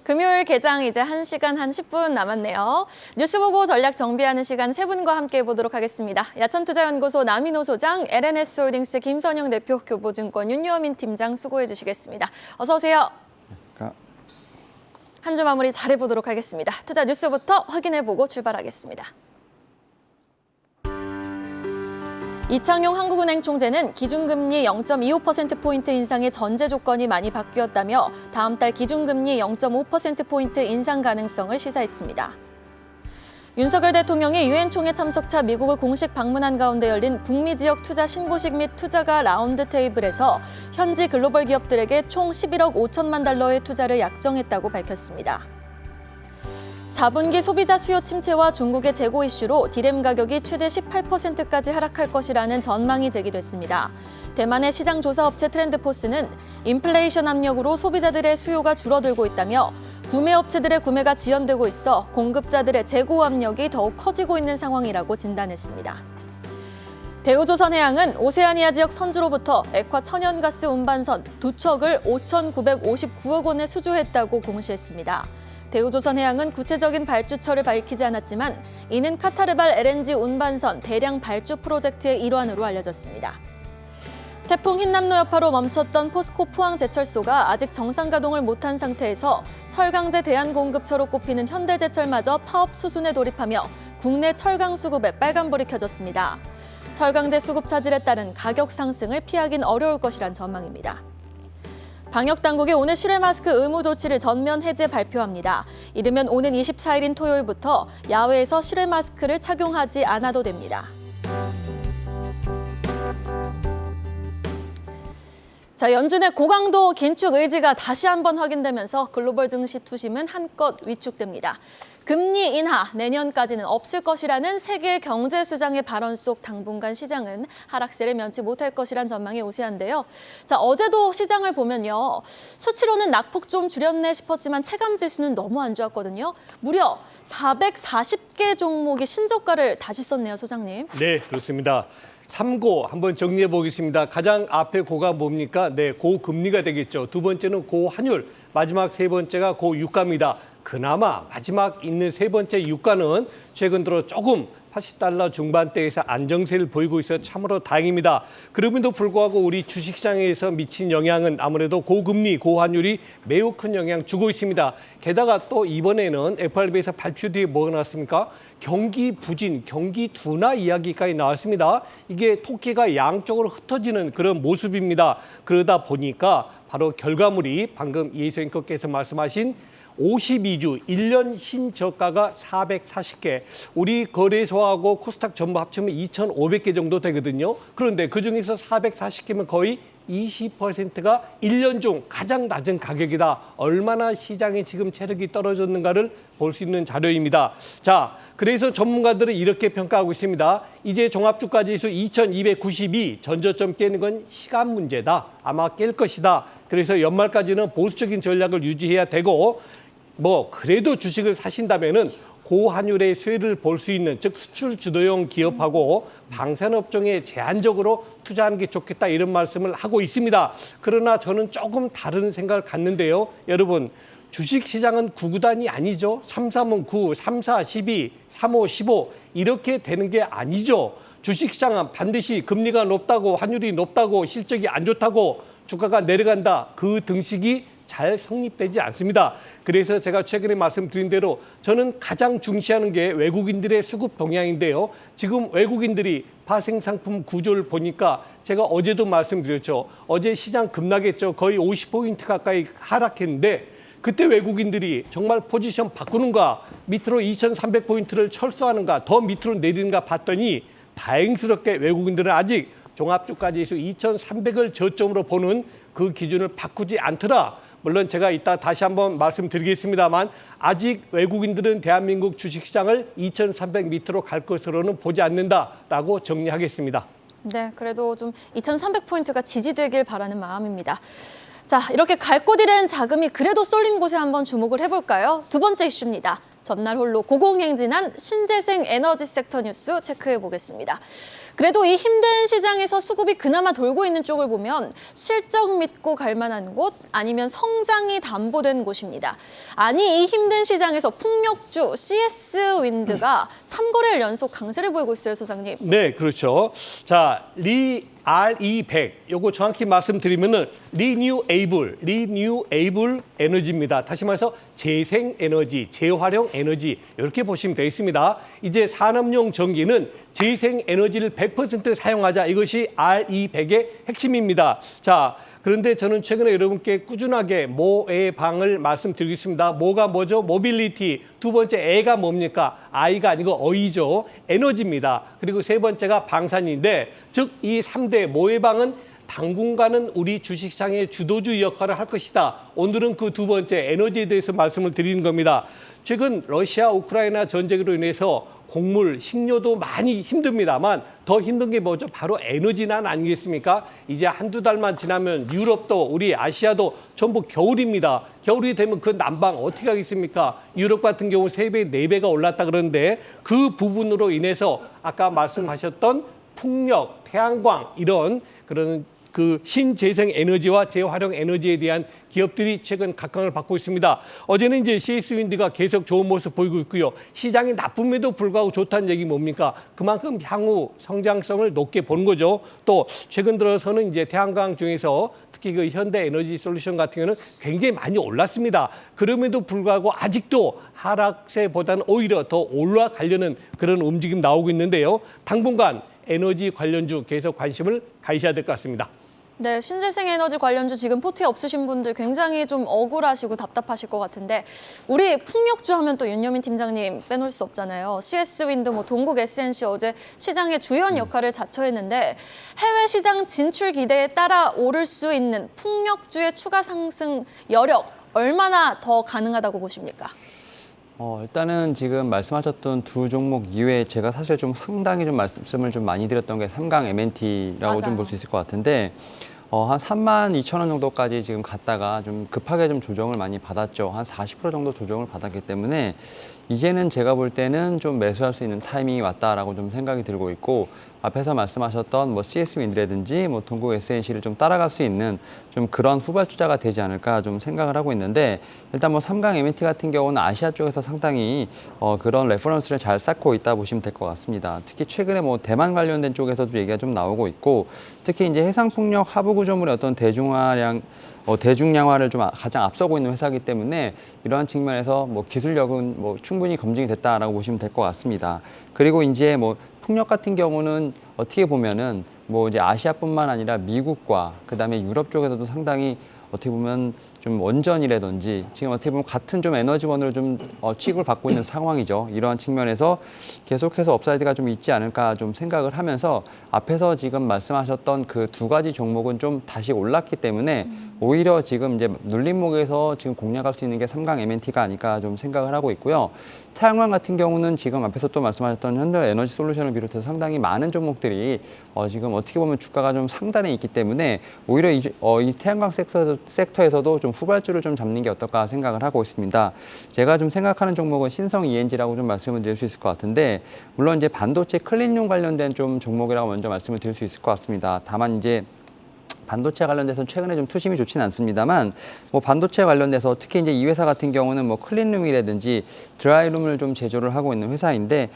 금요일 개장 이제 1시간 한 10분 남았네요. 뉴스 보고 전략 정비하는 시간 세 분과 함께 해보도록 하겠습니다. 야천투자연구소 남인호 소장, LNS홀딩스 김선영 대표, 교보증권 윤여민 팀장 수고해 주시겠습니다. 어서 오세요. 한 주 마무리 잘해보도록 하겠습니다. 투자 뉴스부터 확인해보고 출발하겠습니다. 이창용 한국은행 총재는 기준금리 0.25%포인트 인상의 전제 조건이 많이 바뀌었다며 다음 달 기준금리 0.5%포인트 인상 가능성을 시사했습니다. 윤석열 대통령이 유엔 총회 참석차 미국을 공식 방문한 가운데 열린 북미 지역 투자 신고식 및 투자가 라운드 테이블에서 현지 글로벌 기업들에게 총 11억 5천만 달러의 투자를 약정했다고 밝혔습니다. 4분기 소비자 수요 침체와 중국의 재고 이슈로 디램 가격이 최대 18%까지 하락할 것이라는 전망이 제기됐습니다. 대만의 시장 조사 업체 트렌드포스는 인플레이션 압력으로 소비자들의 수요가 줄어들고 있다며 구매 업체들의 구매가 지연되고 있어 공급자들의 재고 압력이 더욱 커지고 있는 상황이라고 진단했습니다. 대우조선해양은 오세아니아 지역 선주로부터 액화 천연가스 운반선 2척을 5,959억 원에 수주했다고 공시했습니다. 대우조선해양은 구체적인 발주처를 밝히지 않았지만 이는 카타르발 LNG 운반선 대량 발주 프로젝트의 일환으로 알려졌습니다. 태풍 흰남노 여파로 멈췄던 포스코 포항제철소가 아직 정상 가동을 못한 상태에서 철강제 대안공급처로 꼽히는 현대제철마저 파업 수순에 돌입하며 국내 철강 수급에 빨간불이 켜졌습니다. 철강제 수급 차질에 따른 가격 상승을 피하긴 어려울 것이란 전망입니다. 방역당국이 오늘 실외 마스크 의무 조치를 전면 해제 발표합니다. 이르면 오는 24일인 토요일부터 야외에서 실외 마스크를 착용하지 않아도 됩니다. 자, 연준의 고강도 긴축 의지가 다시 한번 확인되면서 글로벌 증시 투심은 한껏 위축됩니다. 금리 인하 내년까지는 없을 것이라는 세계 경제수장의 발언 속 당분간 시장은 하락세를 면치 못할 것이란 전망이 우세한데요. 자, 어제도 시장을 보면요. 수치로는 낙폭 좀 줄였네 싶었지만 체감지수는 너무 안 좋았거든요. 무려 440개 종목이 신저가를 다시 썼네요, 소장님. 네, 그렇습니다. 3고 한번 정리해 보겠습니다. 가장 앞에 고가 뭡니까? 네, 고금리가 되겠죠. 두 번째는 고환율, 마지막 세 번째가 고유가입니다. 그나마 마지막 있는 세 번째 유가는 최근 들어 조금 80달러 중반대에서 안정세를 보이고 있어 참으로 다행입니다. 그럼에도 불구하고 우리 주식시장에서 미친 영향은 아무래도 고금리, 고환율이 매우 큰 영향 주고 있습니다. 게다가 또 이번에는 FRB에서 발표 뒤에 뭐가 나왔습니까? 경기 부진, 경기 둔화 이야기까지 나왔습니다. 이게 토끼가 양쪽으로 흩어지는 그런 모습입니다. 그러다 보니까 바로 결과물이 방금 이혜수 앵커께서 말씀하신 52주 1년 신저가가 440개, 우리 거래소하고 코스닥 전부 합치면 2,500개 정도 되거든요. 그런데 그중에서 440개면 거의 20%가 1년 중 가장 낮은 가격이다. 얼마나 시장의 지금 체력이 떨어졌는가를 볼 수 있는 자료입니다. 자, 그래서 전문가들은 이렇게 평가하고 있습니다. 이제 종합주가지수 2292, 전저점 깨는 건 시간 문제다. 아마 깰 것이다. 그래서 연말까지는 보수적인 전략을 유지해야 되고, 그래도 주식을 사신다면은 고환율의 수혜를 볼 수 있는, 즉 수출 주도형 기업하고 방산업종에 제한적으로 투자하는 게 좋겠다, 이런 말씀을 하고 있습니다. 그러나 저는 조금 다른 생각을 갖는데요. 여러분, 주식시장은 9구단이 아니죠. 3-3은 9, 3-4, 12, 3-5, 15 이렇게 되는 게 아니죠. 주식시장은 반드시 금리가 높다고, 환율이 높다고, 실적이 안 좋다고 주가가 내려간다, 그 등식이 잘 성립되지 않습니다. 그래서 제가 최근에 말씀드린 대로 저는 가장 중시하는 게 외국인들의 수급 동향인데요. 지금 외국인들이 파생상품 구조를 보니까 제가 어제도 말씀드렸죠. 어제 시장 급락했죠. 거의 50포인트 가까이 하락했는데 그때 외국인들이 정말 포지션 바꾸는가, 밑으로 2,300포인트를 철수하는가, 더 밑으로 내리는가 봤더니 다행스럽게 외국인들은 아직 종합주가지수 2,300을 저점으로 보는 그 기준을 바꾸지 않더라. 물론 제가 이따 다시 한번 말씀드리겠습니다만 아직 외국인들은 대한민국 주식시장을 2,300 밑으로 갈 것으로는 보지 않는다라고 정리하겠습니다. 네, 그래도 좀 2,300포인트가 지지되길 바라는 마음입니다. 자, 이렇게 갈 곳 잃은 자금이 그래도 쏠린 곳에 한번 주목을 해볼까요? 두 번째 이슈입니다. 전날 홀로 고공행진한 신재생 에너지 섹터 뉴스 체크해 보겠습니다. 그래도 이 힘든 시장에서 수급이 그나마 돌고 있는 쪽을 보면 실적 믿고 갈 만한 곳 아니면 성장이 담보된 곳입니다. 아니 이 힘든 시장에서 풍력주 CS 윈드가 3거래일 연속 강세를 보이고 있어요, 소장님. 네, 그렇죠. 자, RE100 요거 정확히 말씀드리면은 리뉴에이블 에너지입니다. 다시 말해서 재생 에너지, 재활용 에너지 이렇게 보시면 되겠습니다. 이제 산업용 전기는 재생 에너지를 100% 사용하자. 이것이 RE100의 핵심입니다. 자, 그런데 저는 최근에 여러분께 꾸준하게 모의 방을 말씀드리겠습니다. 모가 뭐죠? 모빌리티. 두 번째 애가 뭡니까? 아이가 아니고 어이죠. 에너지입니다. 그리고 세 번째가 방산인데 즉 이 3대 모의 방은 당분간은 우리 주식시장의 주도주 역할을 할 것이다. 오늘은 그 두 번째 에너지에 대해서 말씀을 드리는 겁니다. 최근 러시아 우크라이나 전쟁으로 인해서 곡물, 식료도 많이 힘듭니다만 더 힘든 게 뭐죠? 바로 에너지난 아니겠습니까? 이제 한두 달만 지나면 유럽도 우리 아시아도 전부 겨울입니다. 겨울이 되면 그 난방 어떻게 하겠습니까? 유럽 같은 경우 3배, 4배가 올랐다 그러는데 그 부분으로 인해서 아까 말씀하셨던 풍력, 태양광 이런 그런 그 신재생 에너지와 재활용 에너지에 대한 기업들이 최근 각광을 받고 있습니다. 어제는 이제 CS 윈드가 계속 좋은 모습 보이고 있고요. 시장이 나쁨에도 불구하고 좋다는 얘기 뭡니까? 그만큼 향후 성장성을 높게 보는 거죠. 또 최근 들어서는 이제 태양광 중에서 특히 그 현대 에너지 솔루션 같은 경우는 굉장히 많이 올랐습니다. 그럼에도 불구하고 아직도 하락세보다는 오히려 더 올라가려는 그런 움직임 나오고 있는데요. 당분간 에너지 관련주 계속 관심을 가지셔야 될 것 같습니다. 네, 신재생 에너지 관련주 지금 포트에 없으신 분들 굉장히 좀 억울하시고 답답하실 것 같은데 우리 풍력주 하면 또 윤여민 팀장님 빼놓을 수 없잖아요. CS 윈드, 동국 SNC 어제 시장의 주연 역할을 자처했는데 해외 시장 진출 기대에 따라 오를 수 있는 풍력주의 추가 상승 여력 얼마나 더 가능하다고 보십니까? 일단은 지금 말씀하셨던 두 종목 이외에 제가 사실 좀 상당히 좀 말씀을 좀 많이 드렸던 게 삼강 M&T라고 좀 볼 수 있을 것 같은데 한 32,000원 정도까지 지금 갔다가 좀 급하게 좀 조정을 많이 받았죠. 한 40% 정도 조정을 받았기 때문에 이제는 제가 볼 때는 좀 매수할 수 있는 타이밍이 왔다라고 좀 생각이 들고 있고 앞에서 말씀하셨던 CS 윈드라든지 동국 SNC를 좀 따라갈 수 있는 좀 그런 후발주자가 되지 않을까 좀 생각을 하고 있는데 일단 3강 M&T 같은 경우는 아시아 쪽에서 상당히 그런 레퍼런스를 잘 쌓고 있다 보시면 될 것 같습니다. 특히 최근에 대만 관련된 쪽에서도 얘기가 좀 나오고 있고 특히 이제 해상풍력 하부 구조물의 어떤 대중량화를 좀 가장 앞서고 있는 회사이기 때문에 이러한 측면에서 기술력은 충분히 검증이 됐다라고 보시면 될 것 같습니다. 그리고 이제 풍력 같은 경우는 어떻게 보면은 이제 아시아뿐만 아니라 미국과 그다음에 유럽 쪽에서도 상당히 어떻게 보면 좀 원전이라든지 지금 어떻게 보면 같은 좀 에너지원으로 좀 취급을 받고 있는 상황이죠. 이러한 측면에서 계속해서 업사이드가 좀 있지 않을까 좀 생각을 하면서 앞에서 지금 말씀하셨던 그 두 가지 종목은 좀 다시 올랐기 때문에 오히려 지금 이제 눌림목에서 지금 공략할 수 있는 게 삼강 M&T가 아닐까 좀 생각을 하고 있고요. 태양광 같은 경우는 지금 앞에서 또 말씀하셨던 현대 에너지 솔루션을 비롯해서 상당히 많은 종목들이 지금 어떻게 보면 주가가 좀 상단에 있기 때문에 오히려 이 태양광 섹터에서도 좀 후발주를 좀 잡는 게 어떨까 생각을 하고 있습니다. 제가 좀 생각하는 종목은 신성 ENG라고 좀 말씀을 드릴 수 있을 것 같은데 물론 이제 반도체 클린룸 관련된 좀 종목이라고 먼저 말씀을 드릴 수 있을 것 같습니다. 다만 이제 반도체 관련돼서 최근에 좀 투심이 좋지는 않습니다만 반도체 관련돼서 특히 이제 이 회사 같은 경우는 클린룸이라든지 드라이룸을 좀 제조를 하고 있는 회사인데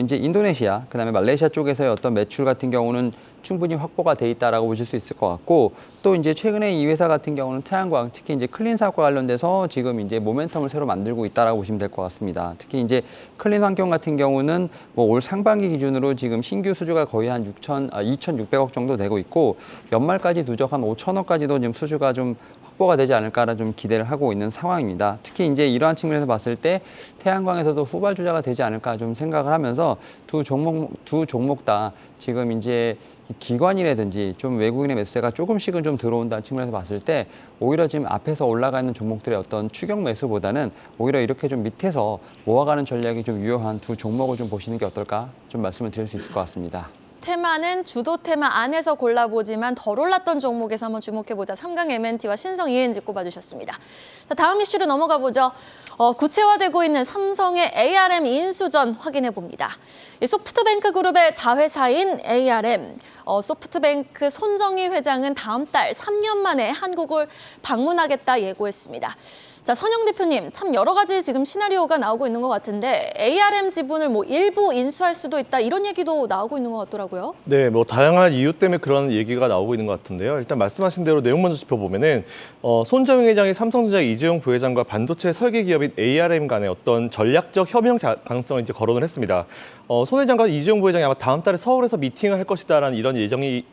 이제 인도네시아 그다음에 말레이시아 쪽에서의 어떤 매출 같은 경우는 충분히 확보가 돼 있다라고 보실 수 있을 것 같고 또 이제 최근에 이 회사 같은 경우는 태양광 특히 이제 클린 사업과 관련돼서 지금 이제 모멘텀을 새로 만들고 있다라고 보시면 될 것 같습니다. 특히 이제 클린 환경 같은 경우는 올 상반기 기준으로 지금 신규 수주가 거의 한 2,600억 정도 되고 있고 연말까지 누적 한 5천억까지도 지금 수주가 좀 확보가 되지 않을까라 좀 기대를 하고 있는 상황입니다. 특히 이제 이러한 측면에서 봤을 때 태양광에서도 후발주자가 되지 않을까 좀 생각을 하면서 두 종목 다 지금 이제 기관이라든지 좀 외국인의 매수세가 조금씩은 좀 들어온다는 측면에서 봤을 때 오히려 지금 앞에서 올라가는 종목들의 어떤 추격 매수보다는 오히려 이렇게 좀 밑에서 모아가는 전략이 좀 유효한 두 종목을 좀 보시는 게 어떨까 좀 말씀을 드릴 수 있을 것 같습니다. 테마는 주도 테마 안에서 골라보지만 덜 올랐던 종목에서 한번 주목해보자. 삼강 M&T와 신성 ENG 꼽아주셨습니다. 자, 다음 이슈로 넘어가 보죠. 구체화되고 있는 삼성의 ARM 인수전 확인해 봅니다. 소프트뱅크 그룹의 자회사인 ARM, 소프트뱅크 손정희 회장은 다음 달 3년 만에 한국을 방문하겠다 예고했습니다. 자, 선영 대표님, 참 여러 가지 지금 시나리오가 나오고 있는 것 같은데 ARM 지분을 뭐 일부 인수할 수도 있다 이런 얘기도 나오고 있는 것 같더라고요. 네, 뭐 다양한 이유 때문에 그런 얘기가 나오고 있는 것 같은데요. 일단 말씀하신 대로 내용 먼저 짚어보면은 손정희 회장이 삼성전자 이재용 부회장과 반도체 설계 기업인 ARM 간의 어떤 전략적 협력 가능성을 이제 거론을 했습니다. 손 회장과 이재용 부회장이 아마 다음 달에 서울에서 미팅을 할 것이다라는 이런 예정이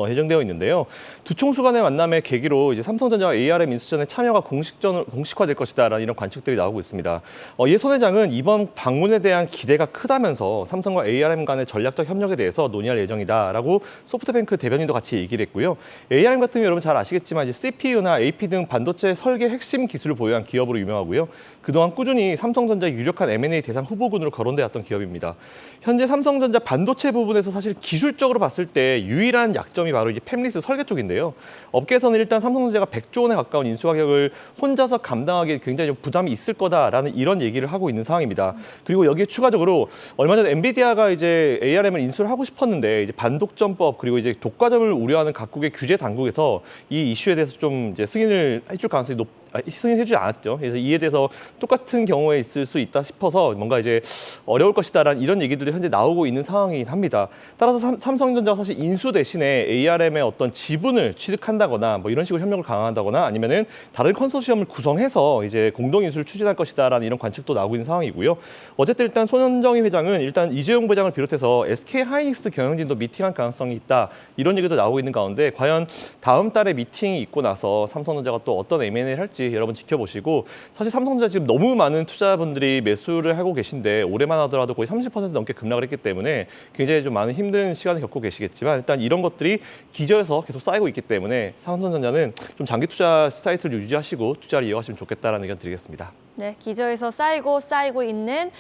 예정되어 있는데요. 두 총수 간의 만남의 계기로 이제 삼성전자와 ARM 인수전에 참여가 공식화될 것이다라는 이런 관측들이 나오고 있습니다. 이 손 회장은 이번 방문에 대한 기대가 크다면서 삼성과 ARM 간의 전략적 협력에 대해서 논의할 예정이다라고 소프트뱅크 대변인도 같이 얘기를 했고요. ARM 같은 경우 여러분 잘 아시겠지만 이제 CPU나 AP 등 반도체 설계 핵심 기술을 보유한 기업으로 유명하고요. 그동안 꾸준히 삼성전자의 유력한 M&A 대상 후보군으로 거론돼 왔던 기업입니다. 현재 삼성전자 반도체 부분에서 사실 기술적으로 봤을 때 유일한 약점이 바로 이제 팹리스 설계 쪽인데요. 업계에서는 일단 삼성전자가 100조 원에 가까운 인수 가격을 혼자서 감당하기에 굉장히 좀 부담이 있을 거다라는 이런 얘기를 하고 있는 상황입니다. 그리고 여기에 추가적으로 얼마 전에 엔비디아가 이제 ARM을 인수를 하고 싶었는데 이제 반독점법 그리고 이제 독과점을 우려하는 각국의 규제 당국에서 이 이슈에 대해서 좀 이제 승인을 해줄 가능성이 승인해주지 않았죠. 그래서 이에 대해서 똑같은 경우에 있을 수 있다 싶어서 뭔가 이제 어려울 것이다라는 이런 얘기들이 현재 나오고 있는 상황이긴 합니다. 따라서 삼성전자가 사실 인수 대신에 ARM의 어떤 지분을 취득한다거나 뭐 이런 식으로 협력을 강화한다거나 아니면은 다른 컨소시엄을 구성해서 이제 공동 인수를 추진할 것이다라는 이런 관측도 나오고 있는 상황이고요. 어쨌든 일단 손정희 회장은 일단 이재용 부회장을 비롯해서 SK 하이닉스 경영진도 미팅할 가능성이 있다 이런 얘기도 나오고 있는 가운데 과연 다음 달에 미팅이 있고 나서 삼성전자가 또 어떤 M&A를 할지 여러분 지켜보시고 사실 삼성전자 지금 너무 많은 투자분들이 매수를 하고 계신데 올해만 하더라도 거의 30% 넘게 급락을 했기 때문에 굉장히 좀 많은 힘든 시간을 겪고 계시겠지만 일단 이런 것들이 기저에서 계속 쌓이고 있기 때문에 삼성전자는 좀 장기 투자 사이트를 유지하시고 투자를 이어가시면 좋겠다라는 의견 드리겠습니다. 네, 기저에서 쌓이고 있는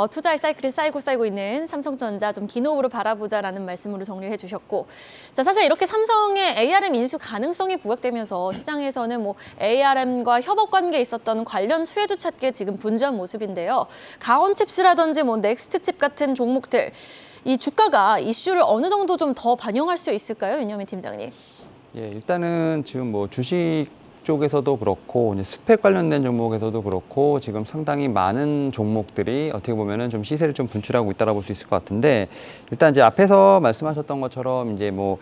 투자의 사이클이 쌓이고 있는 삼성전자 좀 긴 호흡으로 바라보자라는 말씀으로 정리를 해주셨고, 자 사실 이렇게 삼성의 ARM 인수 가능성이 부각되면서 시장에서는 뭐 ARM과 협업 관계에 있었던 관련 수혜주 찾기에 지금 분주한 모습인데요. 가온칩스라든지 뭐 넥스트칩 같은 종목들 이 주가가 이슈를 어느 정도 좀 더 반영할 수 있을까요, 윤여민 팀장님? 예, 일단은 지금 뭐 주식 쪽에서도 그렇고 이제 스펙 관련된 종목에서도 그렇고 지금 상당히 많은 종목들이 어떻게 보면은 좀 시세를 좀 분출하고 있다고 볼 수 있을 것 같은데 일단 이제 앞에서 말씀하셨던 것처럼 이제 뭐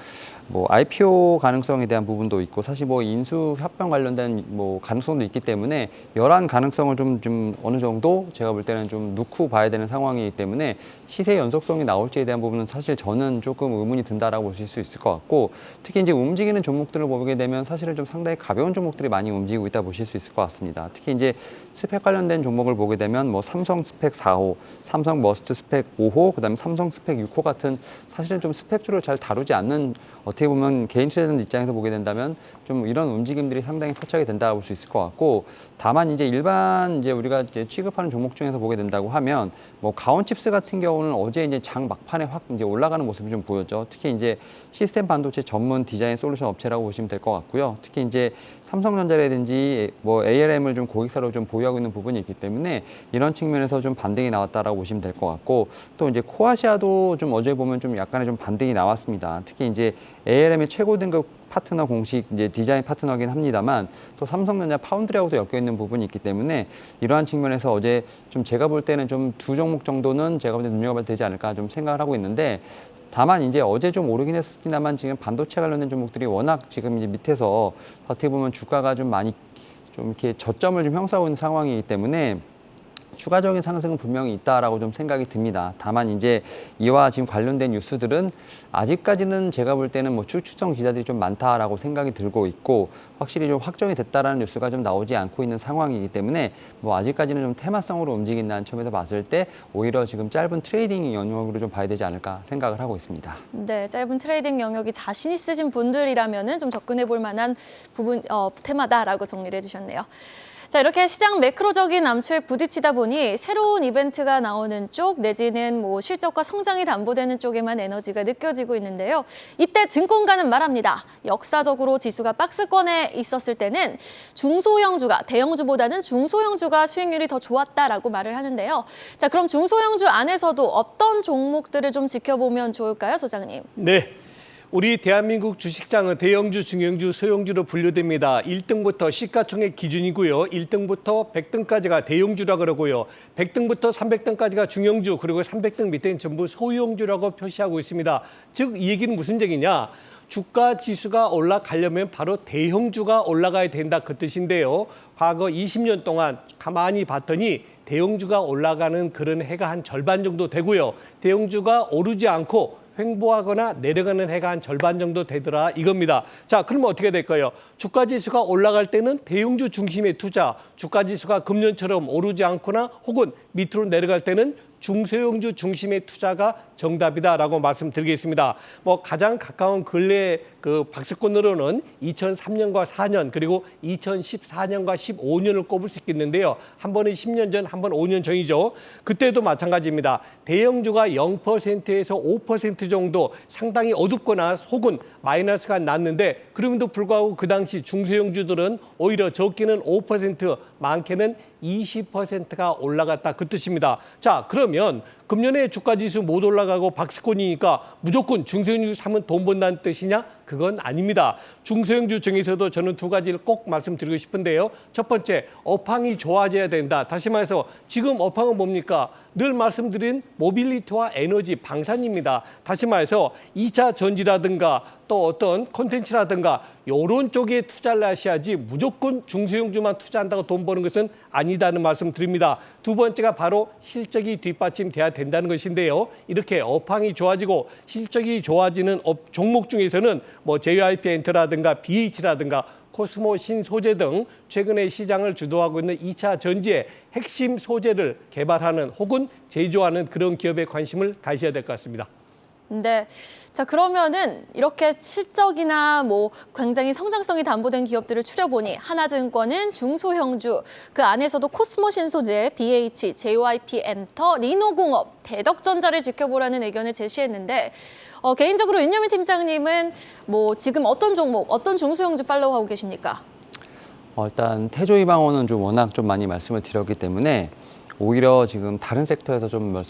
IPO 가능성에 대한 부분도 있고 사실 뭐 인수 협병 관련된 뭐 가능성도 있기 때문에 열한 가능성을 좀 어느 정도 제가 볼 때는 좀 놓고 봐야 되는 상황이기 때문에 시세 연속성이 나올지에 대한 부분은 사실 저는 조금 의문이 든다라고 보실 수 있을 것 같고 특히 이제 움직이는 종목들을 보게 되면 사실은 좀 상당히 가벼운 종목들이 많이 움직이고 있다 보실 수 있을 것 같습니다. 특히 이제 스펙 관련된 종목을 보게 되면 뭐 삼성 스펙 4호, 삼성 머스트 스펙 5호, 그다음에 삼성 스펙 6호 같은 사실은 좀 스펙주를 잘 다루지 않는 어떻게 보면 개인 투자자들 입장에서 보게 된다면 좀 이런 움직임들이 상당히 포착이 된다고 볼 수 있을 것 같고 다만 이제 일반 이제 우리가 이제 취급하는 종목 중에서 보게 된다고 하면 뭐 가온칩스 같은 경우는 어제 이제 장 막판에 확 이제 올라가는 모습이 좀 보였죠. 특히 이제 시스템 반도체 전문 디자인 솔루션 업체라고 보시면 될 것 같고요. 특히 이제 삼성전자라든지 뭐 ARM을 좀 고객사로 좀 보유하고 있는 부분이 있기 때문에 이런 측면에서 좀 반등이 나왔다라고 보시면 될 것 같고 또 이제 코아시아도 좀 어제 보면 좀 약간의 좀 반등이 나왔습니다. 특히 이제 ARM의 최고 등급 파트너 공식 이제 디자인 파트너긴 합니다만 또 삼성전자 파운드리하고도 엮여 있는 부분이 있기 때문에 이러한 측면에서 어제 좀 제가 볼 때는 좀 두 종목 정도는 제가 볼 때 눈여겨봐도 되지 않을까 좀 생각을 하고 있는데 다만 이제 어제 좀 오르긴 했습니다만 지금 반도체 관련된 종목들이 워낙 지금 이제 밑에서 어떻게 보면 주가가 좀 많이 좀 이렇게 저점을 좀 형성하고 있는 상황이기 때문에 추가적인 상승은 분명히 있다라고 좀 생각이 듭니다. 다만 이제 이와 지금 관련된 뉴스들은 아직까지는 제가 볼 때는 뭐 추측성 기사들이 좀 많다라고 생각이 들고 있고 확실히 좀 확정이 됐다라는 뉴스가 좀 나오지 않고 있는 상황이기 때문에 뭐 아직까지는 좀 테마성으로 움직인다는 점에서 봤을 때 오히려 지금 짧은 트레이딩 영역으로 좀 봐야 되지 않을까 생각을 하고 있습니다. 네, 짧은 트레이딩 영역이 자신 있으신 분들이라면은 좀 접근해 볼 만한 부분 테마다라고 정리를 해주셨네요. 자, 이렇게 시장 매크로적인 암초에 부딪히다 보니 새로운 이벤트가 나오는 쪽 내지는 뭐 실적과 성장이 담보되는 쪽에만 에너지가 느껴지고 있는데요. 이때 증권가는 말합니다. 역사적으로 지수가 박스권에 있었을 때는 중소형주가 대형주보다는 중소형주가 수익률이 더 좋았다라고 말을 하는데요. 자, 그럼 중소형주 안에서도 어떤 종목들을 좀 지켜보면 좋을까요, 소장님? 네. 우리 대한민국 주식장은 대형주, 중형주, 소형주로 분류됩니다. 1등부터 시가총액 기준이고요. 1등부터 100등까지가 대형주라 그러고요. 100등부터 300등까지가 중형주, 그리고 300등 밑에는 전부 소형주라고 표시하고 있습니다. 즉, 이 얘기는 무슨 얘기냐? 주가 지수가 올라가려면 바로 대형주가 올라가야 된다, 그 뜻인데요. 과거 20년 동안 가만히 봤더니 대형주가 올라가는 그런 해가 한 절반 정도 되고요. 대형주가 오르지 않고 횡보하거나 내려가는 해가 한 절반 정도 되더라, 이겁니다. 자, 그러면 어떻게 될까요? 주가지수가 올라갈 때는 대형주 중심의 투자, 주가지수가 금년처럼 오르지 않거나 혹은 밑으로 내려갈 때는 중소형주 중심의 투자가 정답이다라고 말씀드리겠습니다. 뭐 가장 가까운 근래 그 박스권으로는 2003년과 4년 그리고 2014년과 15년을 꼽을 수 있겠는데요. 한 번은 10년 전, 한 번 5년 전이죠. 그때도 마찬가지입니다. 대형주가 0%에서 5% 정도 상당히 어둡거나 혹은 마이너스가 났는데 그럼에도 불구하고 그 당시 중소형주들은 오히려 적게는 5%, 많게는 20%가 올라갔다, 그 뜻입니다. 자, 그러면 금년에 주가지수 못 올라가고 박스권이니까 무조건 중소형주 사면 돈 번다는 뜻이냐? 그건 아닙니다. 중소형주 중에서도 저는 두 가지를 꼭 말씀드리고 싶은데요. 첫 번째, 업황이 좋아져야 된다. 다시 말해서 지금 업황은 뭡니까? 늘 말씀드린 모빌리티와 에너지, 방산입니다. 다시 말해서 2차 전지라든가 또 어떤 콘텐츠라든가 이런 쪽에 투자를 하셔야지 무조건 중소형주만 투자한다고 돈 버는 것은 아니다는 말씀 드립니다. 두 번째가 바로 실적이 뒷받침돼야 된다는 것인데요. 이렇게 업황이 좋아지고 실적이 좋아지는 종목 중에서는 뭐 JYP 엔터라든가 BH라든가 코스모 신소재 등 최근에 시장을 주도하고 있는 2차 전지의 핵심 소재를 개발하는 혹은 제조하는 그런 기업에 관심을 가셔야 될 것 같습니다. 네. 자, 그러면은 이렇게 실적이나 뭐 굉장히 성장성이 담보된 기업들을 추려보니 하나증권은 중소형주, 그 안에서도 코스모 신소재, BH, JYP 엔터, 리노공업, 대덕전자를 지켜보라는 의견을 제시했는데 개인적으로 윤여민 팀장님은 뭐 지금 어떤 종목, 어떤 중소형주 팔로우하고 계십니까? 일단 태조이방어는 좀 워낙 좀 많이 말씀을 드렸기 때문에 오히려 지금 다른 섹터에서 좀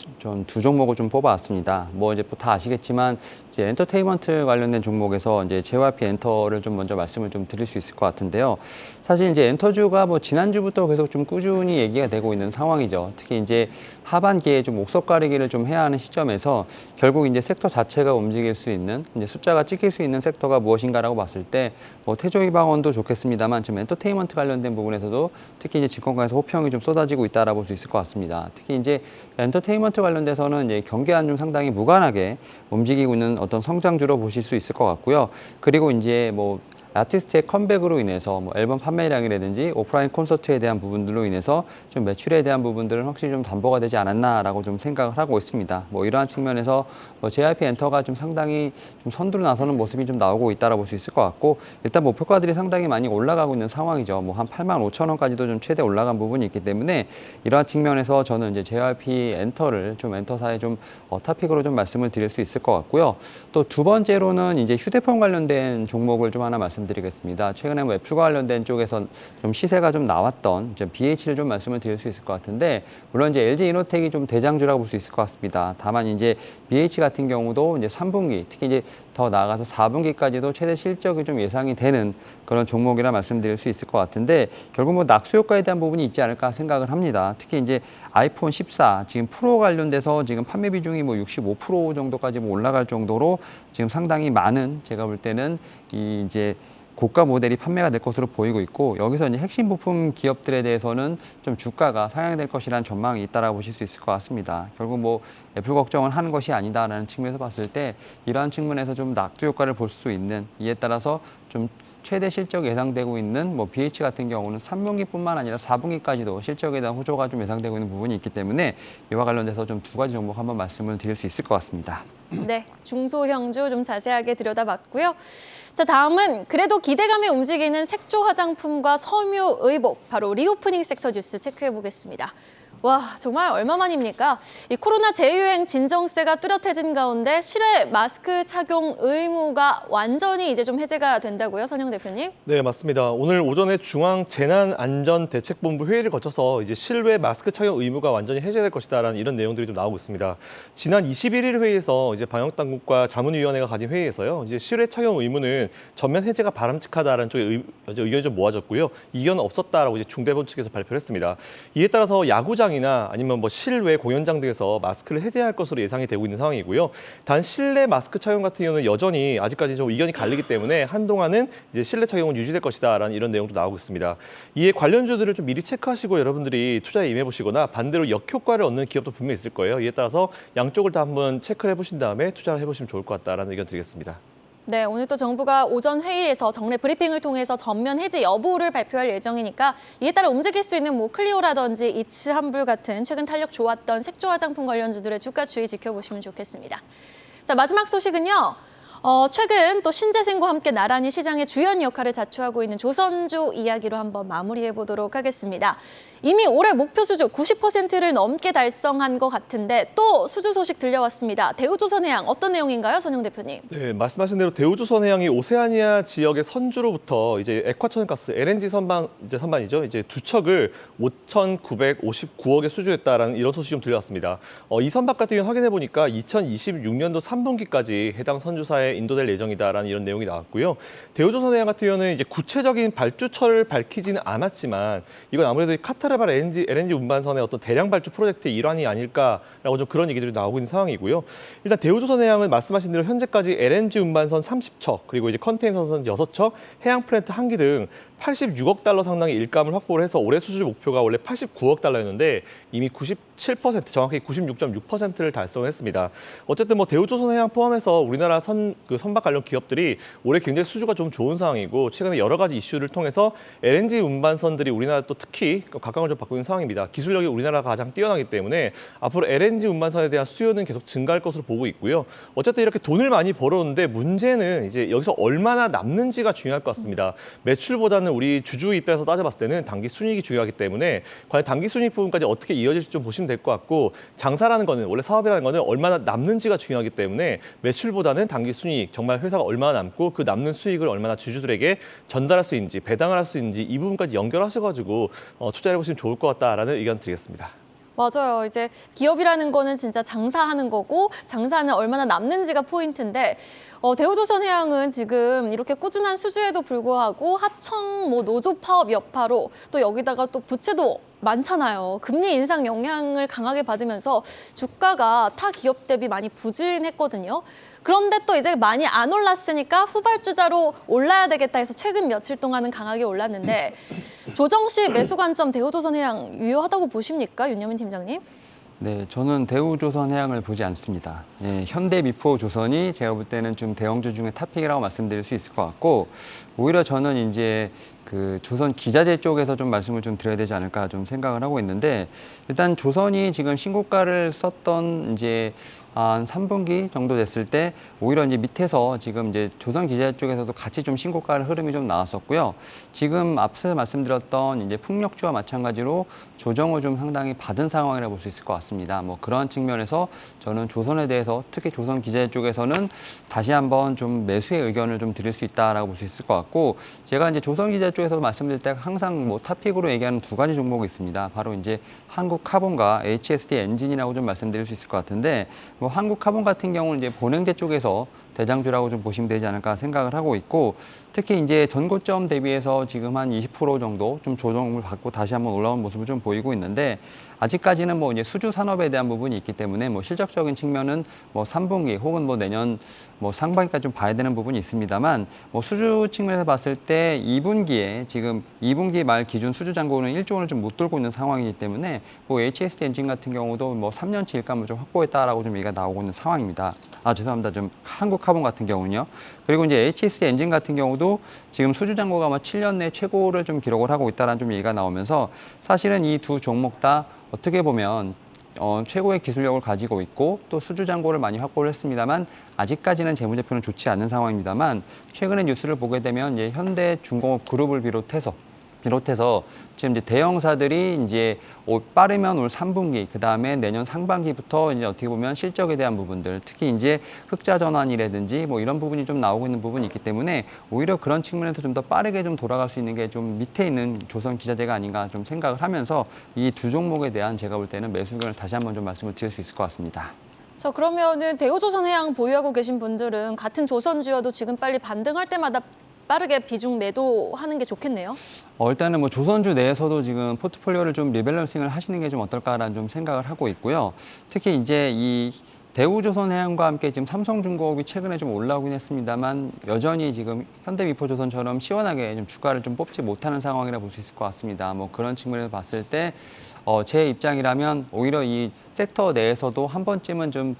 두 종목을 좀 뽑아왔습니다. 뭐 이제 다 아시겠지만 이제 엔터테인먼트 관련된 종목에서 이제 JYP 엔터를 좀 먼저 말씀을 좀 드릴 수 있을 것 같은데요. 사실 이제 엔터주가 뭐 지난주부터 계속 좀 꾸준히 얘기가 되고 있는 상황이죠. 특히 이제 하반기에 좀 옥석 가리기를 좀 해야 하는 시점에서 결국 이제 섹터 자체가 움직일 수 있는 이제 숫자가 찍힐 수 있는 섹터가 무엇인가라고 봤을 때 뭐 태조이방원도 좋겠습니다만 지금 엔터테인먼트 관련된 부분에서도 특히 이제 증권가에서 호평이 좀 쏟아지고 있다라고 볼 수 있을 것 같습니다. 특히 이제 엔터테인먼트 관련돼서는 이제 경기와는 좀 상당히 무관하게 움직이고 있는 어떤 성장주로 보실 수 있을 것 같고요. 그리고 이제 뭐 아티스트의 컴백으로 인해서 뭐 앨범 판매량이라든지 오프라인 콘서트에 대한 부분들로 인해서 좀 매출에 대한 부분들은 확실히 좀 담보가 되지 않았나라고 좀 생각을 하고 있습니다. 뭐 이러한 측면에서 뭐 JYP 엔터가 좀 상당히 좀 선두로 나서는 모습이 좀 나오고 있다라고 볼 수 있을 것 같고 일단 목표가들이 상당히 많이 올라가고 있는 상황이죠. 뭐 한 85,000원까지도 좀 최대 올라간 부분이 있기 때문에 이러한 측면에서 저는 이제 JYP 엔터를 좀 엔터사에 좀 토픽으로 좀 말씀을 드릴 수 있을 것 같고요. 또 두 번째로는 이제 휴대폰 관련된 종목을 좀 하나 말씀드리겠습니다. 최근에 뭐 앱추가 관련된 쪽에서 좀 시세가 좀 나왔던 BH를 좀 말씀을 드릴 수 있을 것 같은데 물론 이제 LG이노텍이 좀 대장주라고 볼 수 있을 것 같습니다. 다만 이제 BH 같은 경우도 이제 3분기 특히 이제 더 나아가서 4분기까지도 최대 실적이 좀 예상이 되는 그런 종목이라 말씀드릴 수 있을 것 같은데 결국 뭐 낙수 효과에 대한 부분이 있지 않을까 생각을 합니다. 특히 이제 아이폰 14 지금 프로 관련돼서 지금 판매 비중이 뭐 65% 정도까지 뭐 올라갈 정도로 지금 상당히 많은 제가 볼 때는 이 이제 고가 모델이 판매가 될 것으로 보이고 있고 여기서 이제 핵심 부품 기업들에 대해서는 좀 주가가 상향될 것이라는 전망이 있다라고 보실 수 있을 것 같습니다. 결국 뭐 애플 걱정을 하는 것이 아니다라는 측면에서 봤을 때 이러한 측면에서 좀 낙두 효과를 볼 수 있는 이에 따라서 좀 최대 실적 예상되고 있는 뭐 BH 같은 경우는 3분기뿐만 아니라 4분기까지도 실적에 대한 호조가 좀 예상되고 있는 부분이 있기 때문에 이와 관련돼서 좀 두 가지 종목 한번 말씀을 드릴 수 있을 것 같습니다. 네, 중소형주 좀 자세하게 들여다봤고요. 자, 다음은 그래도 기대감에 움직이는 색조 화장품과 섬유 의복, 바로 리오프닝 섹터 뉴스 체크해 보겠습니다. 와, 정말 얼마만입니까? 이 코로나 재유행 진정세가 뚜렷해진 가운데 실외 마스크 착용 의무가 완전히 이제 좀 해제가 된다고요, 선영 대표님? 네, 맞습니다. 오늘 오전에 중앙재난안전대책본부 회의를 거쳐서 이제 실외 마스크 착용 의무가 완전히 해제될 것이다라는 이런 내용들이 좀 나오고 있습니다. 지난 21일 회의에서 이제 방역당국과 자문위원회가 가진 회의에서요, 이제 실외 착용 의무는 전면 해제가 바람직하다라는 쪽의 의견이 좀 모아졌고요. 이견은 없었다라고 이제 중대본 측에서 발표를 했습니다. 이에 따라서 야구장이나 아니면 뭐 실외 공연장 등에서 마스크를 해제할 것으로 예상이 되고 있는 상황이고요. 단 실내 마스크 착용 같은 경우는 여전히 아직까지 좀 의견이 갈리기 때문에 한동안은 이제 실내 착용은 유지될 것이다라는 이런 내용도 나오고 있습니다. 이에 관련주들을 좀 미리 체크하시고 여러분들이 투자에 임해보시거나 반대로 역효과를 얻는 기업도 분명히 있을 거예요. 이에 따라서 양쪽을 다 한번 체크를 해보신 다음에 투자를 해보시면 좋을 것 같다라는 의견 드리겠습니다. 네, 오늘 또 정부가 오전 회의에서 정례 브리핑을 통해서 전면 해제 여부를 발표할 예정이니까 이에 따라 움직일 수 있는 뭐 클리오라든지 이츠 한불 같은 최근 탄력 좋았던 색조 화장품 관련주들의 주가 추이 지켜보시면 좋겠습니다. 자, 마지막 소식은요. 최근 또 신재생과 함께 나란히 시장의 주연 역할을 자처하고 있는 조선주 이야기로 한번 마무리해 보도록 하겠습니다. 이미 올해 목표 수주 90%를 넘게 달성한 것 같은데 또 수주 소식 들려왔습니다. 대우조선해양 어떤 내용인가요, 선영 대표님? 네, 말씀하신 대로 대우조선해양이 오세아니아 지역의 선주로부터 이제 액화천가스 LNG 선반이죠. 이제 두 척을 5,959억에 수주했다라는 이런 소식이 좀 들려왔습니다. 이 선박 같은 경우 확인해 보니까 2026년도 3분기까지 해당 선주사에 인도될 예정이다라는 이런 내용이 나왔고요. 대우조선해양 같은 경우는 이제 구체적인 발주처를 밝히지는 않았지만 이건 아무래도 카타르발 LNG 운반선의 어떤 대량 발주 프로젝트의 일환이 아닐까라고 좀 그런 얘기들이 나오고 있는 상황이고요. 일단 대우조선해양은 말씀하신 대로 현재까지 LNG 운반선 30척, 그리고 이제 컨테이너선 6척, 해양 플랜트 1기 등 86억 달러 상당의 일감을 확보를 해서 올해 수주 목표가 원래 89억 달러였는데 이미 97%, 정확히 96.6%를 달성했습니다. 어쨌든 뭐 대우조선해양 포함해서 우리나라 선박 관련 기업들이 올해 굉장히 수주가 좀 좋은 상황이고 최근에 여러 가지 이슈를 통해서 LNG 운반선들이 우리나라 또 특히 각광을 좀 받고 있는 상황입니다. 기술력이 우리나라가 가장 뛰어나기 때문에 앞으로 LNG 운반선에 대한 수요는 계속 증가할 것으로 보고 있고요. 어쨌든 이렇게 돈을 많이 벌어오는데 문제는 이제 여기서 얼마나 남는지가 중요할 것 같습니다. 매출보다는 우리 주주 입장에서 따져봤을 때는 단기 순이익이 중요하기 때문에 과연 단기 순이익 부분까지 어떻게 이어질지 좀 보시면 될 것 같고 장사라는 거는 원래 사업이라는 거는 얼마나 남는지가 중요하기 때문에 매출보다는 단기 순이익 정말 회사가 얼마나 남고 그 남는 수익을 얼마나 주주들에게 전달할 수 있는지 배당을 할 수 있는지 이 부분까지 연결하셔가지고 투자를 해보시면 좋을 것 같다라는 의견 드리겠습니다. 맞아요. 이제 기업이라는 거는 진짜 장사하는 거고 장사는 얼마나 남는지가 포인트인데 대우조선해양은 지금 이렇게 꾸준한 수주에도 불구하고 하청, 노조 파업 여파로 또 여기다가 또 부채도 많잖아요. 금리 인상 영향을 강하게 받으면서 주가가 타 기업 대비 많이 부진했거든요. 그런데 또 이제 많이 안 올랐으니까 후발주자로 올라야 되겠다 해서 최근 며칠 동안은 강하게 올랐는데 조정 시 매수 관점 대우조선해양 유효하다고 보십니까? 윤여민 팀장님? 네, 저는 대우조선해양을 보지 않습니다. 예, 현대미포조선이 제가 볼 때는 좀 대형주 중에 탑픽이라고 말씀드릴 수 있을 것 같고 오히려 저는 이제 그 조선 기자재 쪽에서 좀 말씀을 좀 드려야 되지 않을까 좀 생각을 하고 있는데 일단 조선이 지금 신고가를 썼던 이제 한 3분기 정도 됐을 때 오히려 이제 밑에서 지금 이제 조선 기자재 쪽에서도 같이 좀 신고가를 흐름이 좀 나왔었고요. 지금 앞서 말씀드렸던 이제 풍력주와 마찬가지로 조정을 좀 상당히 받은 상황이라고 볼 수 있을 것 같습니다. 뭐 그런 측면에서 저는 조선에 대해서 특히 조선 기자재 쪽에서는 다시 한번 좀 매수의 의견을 좀 드릴 수 있다라고 볼 수 있을 것 같고 제가 이제 조선 기자재 쪽에서 말씀드릴 때 항상 뭐 탑픽으로 얘기하는 두 가지 종목이 있습니다. 바로 이제 한국카본과 HSD 엔진이라고 좀 말씀드릴 수 있을 것 같은데 뭐 한국카본 같은 경우는 이제 본행제 쪽에서 대장주라고 좀 보시면 되지 않을까 생각을 하고 있고 특히 이제 전고점 대비해서 지금 한 20% 정도 좀 조정을 받고 다시 한번 올라온 모습을 좀 보이고 있는데 아직까지는 뭐 이제 수주 산업에 대한 부분이 있기 때문에 뭐 실적적인 측면은 뭐 3분기 혹은 뭐 내년 뭐 상반기까지 좀 봐야 되는 부분이 있습니다만 뭐 수주 측면에서 봤을 때 2분기에 지금 2분기 말 기준 수주 잔고는 1조 원을 좀 못 돌고 있는 상황이기 때문에 뭐 HSD 엔진 같은 경우도 뭐 3년치 일감을 좀 확보했다라고 좀 얘기가 나오고 있는 상황입니다. 아 죄송합니다. 좀 한국카본 같은 경우는요. 그리고 이제 HSD 엔진 같은 경우도 지금 수주 잔고가 뭐 7년 내 최고를 좀 기록을 하고 있다라는 좀 얘기가 나오면서 사실은 이 두 종목 다 어떻게 보면 최고의 기술력을 가지고 있고 또 수주 잔고를 많이 확보를 했습니다만 아직까지는 재무제표는 좋지 않은 상황입니다만 최근에 뉴스를 보게 되면 이제 현대중공업 그룹을 비롯해서 지금 이제 대형사들이 이제 빠르면 올 3분기, 그 다음에 내년 상반기부터 이제 어떻게 보면 실적에 대한 부분들, 특히 이제 흑자 전환이라든지 뭐 이런 부분이 좀 나오고 있는 부분이 있기 때문에 오히려 그런 측면에서 좀 더 빠르게 좀 돌아갈 수 있는 게 좀 밑에 있는 조선 기자재가 아닌가 좀 생각을 하면서 이 두 종목에 대한 제가 볼 때는 매수 의견을 다시 한번 좀 말씀을 드릴 수 있을 것 같습니다. 자, 그러면은 대우조선해양 보유하고 계신 분들은 같은 조선주여도 지금 빨리 반등할 때마다 빠르게 비중 매도하는 게 좋겠네요. 일단은 뭐 조선주 내에서도 지금 포트폴리오를 좀 리밸런싱을 하시는 게 좀 어떨까라는 좀 생각을 하고 있고요. 특히 이제 이 대우조선해양과 함께 지금 삼성중공업이 최근에 좀 올라오긴 했습니다만 여전히 지금 현대미포조선처럼 시원하게 좀 주가를 좀 뽑지 못하는 상황이라 볼 수 있을 것 같습니다. 뭐 그런 측면에서 봤을 때 제 입장이라면 오히려 이 섹터 내에서도 한 번쯤은 좀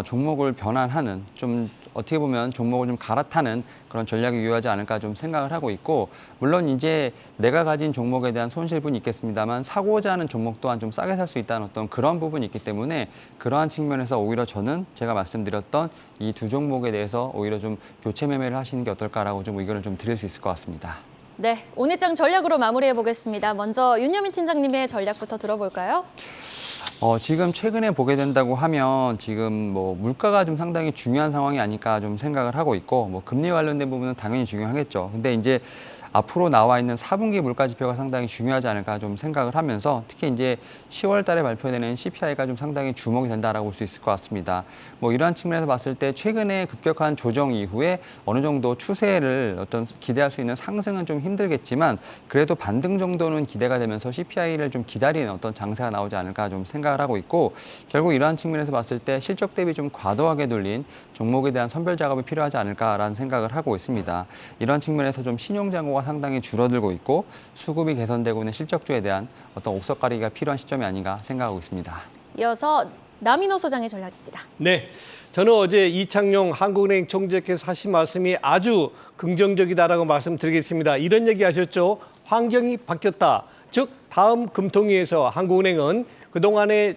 종목을 변환하는 좀 어떻게 보면 종목을 좀 갈아타는 그런 전략이 유효하지 않을까 좀 생각을 하고 있고 물론 이제 내가 가진 종목에 대한 손실분이 있겠습니다만 사고자 하는 종목 또한 좀 싸게 살 수 있다는 어떤 그런 부분이 있기 때문에 그러한 측면에서 오히려 저는 제가 말씀드렸던 이 두 종목에 대해서 오히려 좀 교체 매매를 하시는 게 어떨까라고 좀 의견을 좀 드릴 수 있을 것 같습니다. 네, 오늘장 전략으로 마무리해 보겠습니다. 먼저 윤여민 팀장님의 전략부터 들어볼까요? 지금 최근에 보게 된다고 하면 지금 뭐 물가가 좀 상당히 중요한 상황이 아닐까 좀 생각을 하고 있고 뭐 금리 관련된 부분은 당연히 중요하겠죠. 근데 이제 앞으로 나와 있는 4분기 물가 지표가 상당히 중요하지 않을까 좀 생각을 하면서 특히 이제 10월 달에 발표되는 CPI가 좀 상당히 주목이 된다라고 볼 수 있을 것 같습니다. 뭐 이러한 측면에서 봤을 때 최근에 급격한 조정 이후에 어느 정도 추세를 어떤 기대할 수 있는 상승은 좀 힘들겠지만 그래도 반등 정도는 기대가 되면서 CPI를 좀 기다리는 어떤 장세가 나오지 않을까 좀 생각을 하고 있고 결국 이러한 측면에서 봤을 때 실적 대비 좀 과도하게 돌린 종목에 대한 선별 작업이 필요하지 않을까라는 생각을 하고 있습니다. 이런 측면에서 좀 신용 잔고가 상당히 줄어들고 있고 수급이 개선되고 있는 실적주에 대한 어떤 옥석가리기가 필요한 시점이 아닌가 생각하고 있습니다. 이어서 남인호 소장의 전략입니다. 네, 저는 어제 이창용 한국은행 총재께서 하신 말씀이 아주 긍정적이다라고 말씀드리겠습니다. 이런 얘기 하셨죠. 환경이 바뀌었다. 즉 다음 금통위에서 한국은행은 그동안에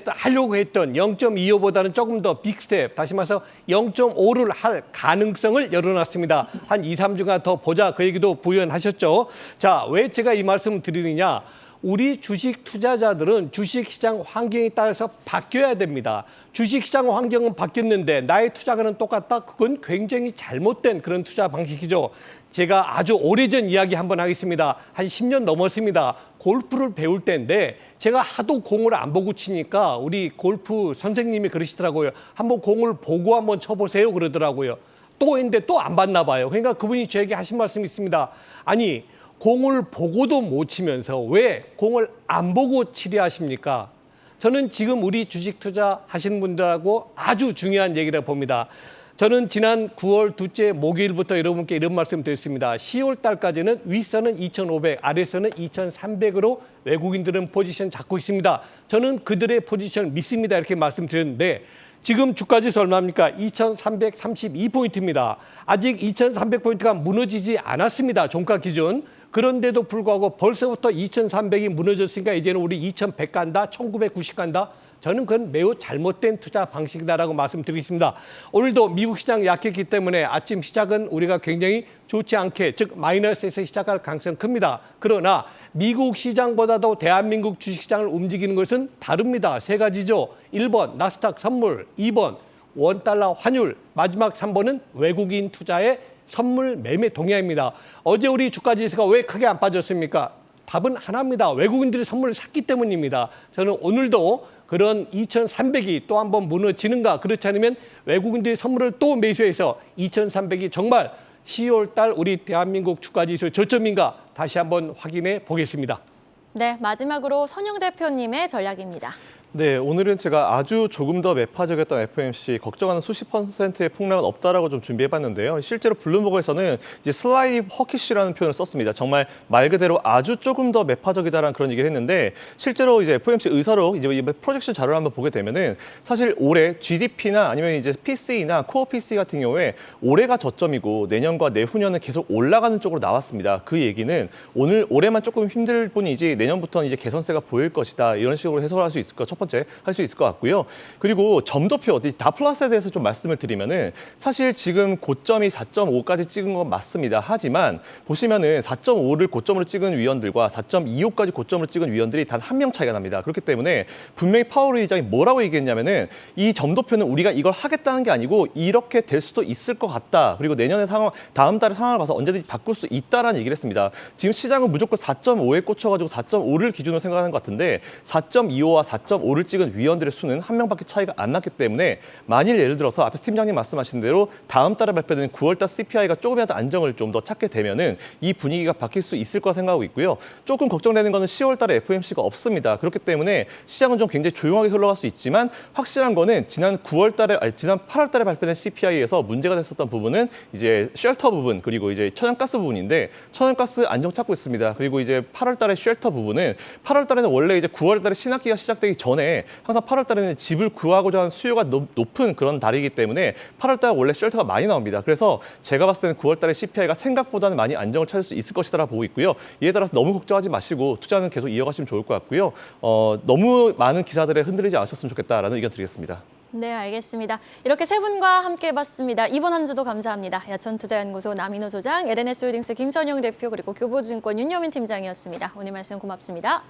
하려고 했던 0.25보다는 조금 더 빅스텝, 다시 말해서 0.5를 할 가능성을 열어놨습니다. 한 2, 3주간 더 보자, 그 얘기도 부연하셨죠. 자, 왜 제가 이 말씀을 드리느냐. 우리 주식 투자자들은 주식시장 환경에 따라서 바뀌어야 됩니다. 주식시장 환경은 바뀌었는데 나의 투자가는 똑같다? 그건 굉장히 잘못된 그런 투자 방식이죠. 제가 아주 오래전 이야기 한번 하겠습니다. 한 10년 넘었습니다. 골프를 배울 때인데 제가 하도 공을 안 보고 치니까 우리 골프 선생님이 그러시더라고요. 한번 공을 보고 한번 쳐보세요 그러더라고요. 또 했는데 또 안 봤나 봐요. 그러니까 그분이 저에게 하신 말씀이 있습니다. 아니 공을 보고도 못 치면서 왜 공을 안 보고 치려 하십니까? 저는 지금 우리 주식 투자 하시는 분들하고 아주 중요한 얘기를 봅니다. 저는 지난 9월 둘째 목요일부터 여러분께 이런 말씀 드렸습니다. 10월 달까지는 윗선은 2,500, 아래선은 2,300으로 외국인들은 포지션 잡고 있습니다. 저는 그들의 포지션을 믿습니다. 이렇게 말씀드렸는데 지금 주가지수 얼마입니까? 2,332포인트입니다. 아직 2,300포인트가 무너지지 않았습니다. 종가 기준. 그런데도 불구하고 벌써부터 2,300이 무너졌으니까 이제는 우리 2,100 간다, 1,990 간다. 저는 그건 매우 잘못된 투자 방식이다라고 말씀드리겠습니다. 오늘도 미국 시장 약했기 때문에 아침 시작은 우리가 굉장히 좋지 않게, 즉 마이너스에서 시작할 가능성이 큽니다. 그러나 미국 시장보다도 대한민국 주식시장을 움직이는 것은 다릅니다. 세 가지죠. 1번 나스닥 선물, 2번 원달러 환율, 마지막 3번은 외국인 투자의 선물 매매 동향입니다. 어제 우리 주가지수가 왜 크게 안 빠졌습니까? 답은 하나입니다. 외국인들이 선물을 샀기 때문입니다. 저는 오늘도 그런 2,300이 또 한 번 무너지는가, 그렇지 않으면 외국인들이 선물을 또 매수해서 2,300이 정말 10월 달 우리 대한민국 주가지수 저점인가 다시 한번 확인해 보겠습니다. 네, 마지막으로 선영 대표님의 전략입니다. 네, 오늘은 제가 아주 조금 더 매파적이었던 FOMC 걱정하는 수십 %의 폭락은 없다라고 좀 준비해봤는데요. 실제로 블룸버그에서는 이제 슬라이드 허키시라는 표현을 썼습니다. 정말 말 그대로 아주 조금 더 매파적이다라는 그런 얘기를 했는데 실제로 이제 FOMC 의사록 이제 프로젝션 자료를 한번 보게 되면은 사실 올해 GDP나 아니면 이제 PC나 코어 PC 같은 경우에 올해가 저점이고 내년과 내후년은 계속 올라가는 쪽으로 나왔습니다. 그 얘기는 올해만 조금 힘들 뿐이지 내년부터는 이제 개선세가 보일 것이다 이런 식으로 해석을 할 수 있을 것 첫 번째. 번째 할 수 있을 것 같고요. 그리고 점도표, 다 플러스에 대해서 좀 말씀을 드리면은 사실 지금 고점이 4.5까지 찍은 건 맞습니다. 하지만 보시면은 4.5를 고점으로 찍은 위원들과 4.25까지 고점으로 찍은 위원들이 단 한 명 차이가 납니다. 그렇기 때문에 분명히 파월 의장이 뭐라고 얘기했냐면은 이 점도표는 우리가 이걸 하겠다는 게 아니고 이렇게 될 수도 있을 것 같다. 그리고 내년의 상황, 다음 달의 상황을 봐서 언제든지 바꿀 수 있다라는 얘기를 했습니다. 지금 시장은 무조건 4.5에 꽂혀가지고 4.5를 기준으로 생각하는 것 같은데 4.25와 4.5를 찍은 위원들의 수는 한 명밖에 차이가 안 났기 때문에 만일 예를 들어서 앞에서 팀장님 말씀하신 대로 다음 달에 발표되는 9월달 CPI가 조금이라도 안정을 좀 더 찾게 되면은 이 분위기가 바뀔 수 있을 거라 생각하고 있고요. 조금 걱정되는 거는 10월달에 FOMC가 없습니다. 그렇기 때문에 시장은 좀 굉장히 조용하게 흘러갈 수 있지만 확실한 거는 지난 8월달에 발표된 CPI에서 문제가 됐었던 부분은 이제 쉘터 부분 그리고 이제 천연가스 부분인데 천연가스 안정 찾고 있습니다. 그리고 이제 8월달에 쉘터 부분은 8월달에는 원래 이제 9월달에 신학기가 시작되기 전에 항상 8월달에는 집을 구하고자 하는 수요가 높은 그런 달이기 때문에 8월달 원래 쉘터가 많이 나옵니다. 그래서 제가 봤을 때는 9월달에 CPI가 생각보다는 많이 안정을 찾을 수 있을 것이라고 보고 있고요. 이에 따라서 너무 걱정하지 마시고 투자는 계속 이어가시면 좋을 것 같고요. 너무 많은 기사들에 흔들리지 않으셨으면 좋겠다라는 의견 드리겠습니다. 네, 알겠습니다. 이렇게 세 분과 함께 해봤습니다. 이번 한 주도 감사합니다. 야천투자연구소 남인호 소장, LNS홀딩스 김선영 대표, 그리고 교보증권 윤여민 팀장이었습니다. 오늘 말씀 고맙습니다.